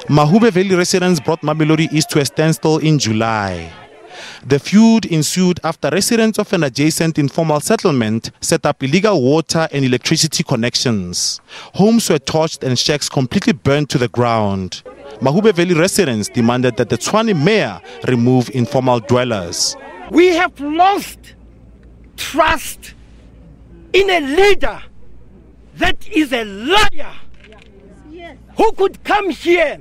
Mahube Valley residents brought Mamelodi East to a standstill in July. The feud ensued after residents of an adjacent informal settlement set up illegal water and electricity connections. Homes were torched and shacks completely burned to the ground. Mahube Valley residents demanded that the Tshwane mayor remove informal dwellers. We have lost trust in a leader that is a liar, who could come here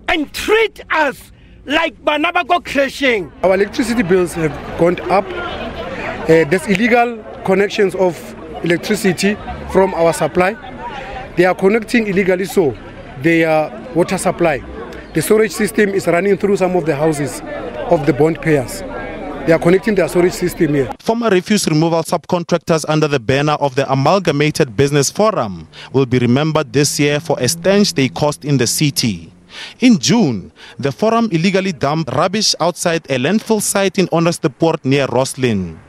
and treat us like Banabako crashing. Our electricity bills have gone up. There's illegal connections of electricity from our supply. They are connecting illegally, so their water supply. The storage system is running through some of the houses of the bond payers. They are connecting their storage system here. Former refuse removal subcontractors under the banner of the Amalgamated Business Forum will be remembered this year for a stench they caused in the city. In June, the forum illegally dumped rubbish outside a landfill site in Onderstepoort near Roslyn.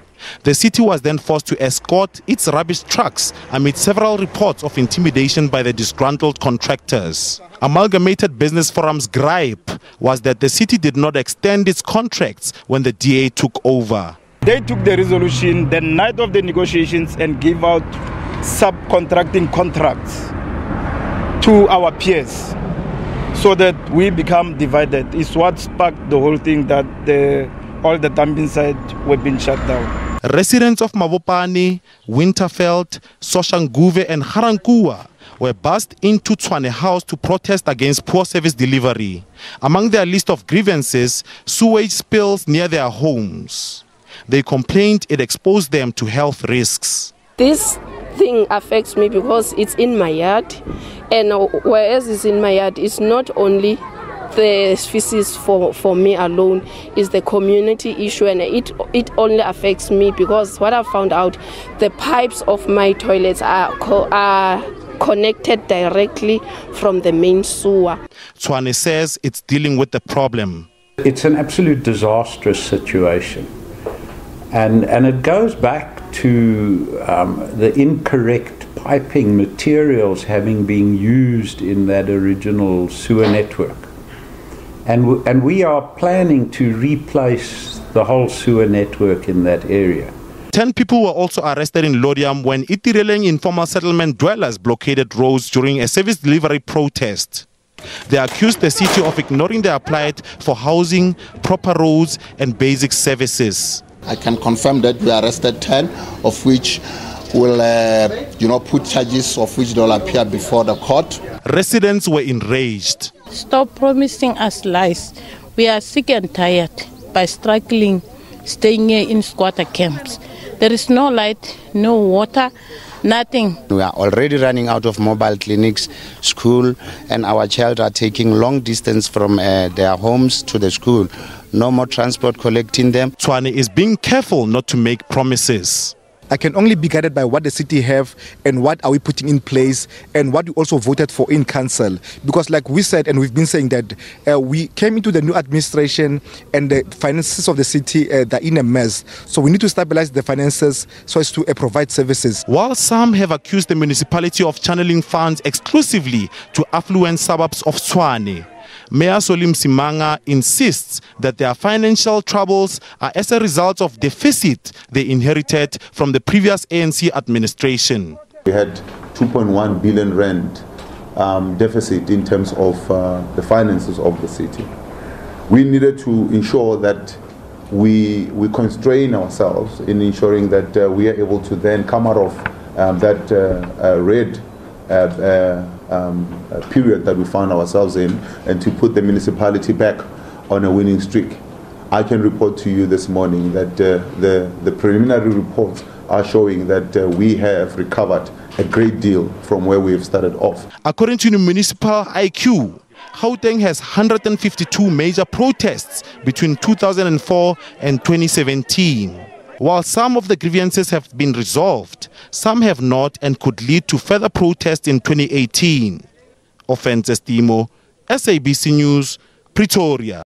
The city was then forced to escort its rubbish trucks amid several reports of intimidation by the disgruntled contractors. Amalgamated Business Forum's gripe was that the city did not extend its contracts when the DA took over. They took the resolution the night of the negotiations and gave out subcontracting contracts to our peers, so that we become divided. It's what sparked the whole thing, that all the dumping sites were being shut down. Residents of Mabopane, Winterveld, Soshanguve and Harankua were bussed into Tshwane House to protest against poor service delivery. Among their list of grievances, sewage spills near their homes. They complained it exposed them to health risks. This thing affects me because it's in my yard, and whereas it's in my yard, it's not only the feces for me alone, is the community issue, and it only affects me because what I found out, the pipes of my toilets are connected directly from the main sewer. Tshwane says it's dealing with the problem. It's an absolute disastrous situation, and it goes back to the incorrect piping materials having been used in that original sewer network. And we are planning to replace the whole sewer network in that area. 10 people were also arrested in Lodiam when Itireleng informal settlement dwellers blockaded roads during a service delivery protest. They accused the city of ignoring their plight for housing, proper roads and basic services. I can confirm that we arrested 10, of which will put charges of which they'll appear before the court. Residents were enraged. Stop promising us lies. We are sick and tired by struggling, staying here in squatter camps. There is no light, no water, nothing. We are already running out of mobile clinics, school, and our children are taking long distance from their homes to the school. No more transport collecting them. Tshwane is being careful not to make promises. I can only be guided by what the city have and what are we putting in place and what we also voted for in council. Because like we said, and we've been saying that we came into the new administration and the finances of the city, they're in a mess. So we need to stabilize the finances so as to provide services. While some have accused the municipality of channeling funds exclusively to affluent suburbs of Tshwane, Mayor Solim Simanga insists that their financial troubles are as a result of deficit they inherited from the previous ANC administration. We had 2.1 billion rand deficit in terms of the finances of the city. We needed to ensure that we constrain ourselves in ensuring that we are able to then come out of that red period that we found ourselves in, and to put the municipality back on a winning streak. I can report to you this morning that the preliminary reports are showing that we have recovered a great deal from where we have started off. According to the municipal IQ, Gauteng has 152 major protests between 2004 and 2017. While some of the grievances have been resolved, some have not and could lead to further protests in 2018. Offenses Timo, SABC News, Pretoria.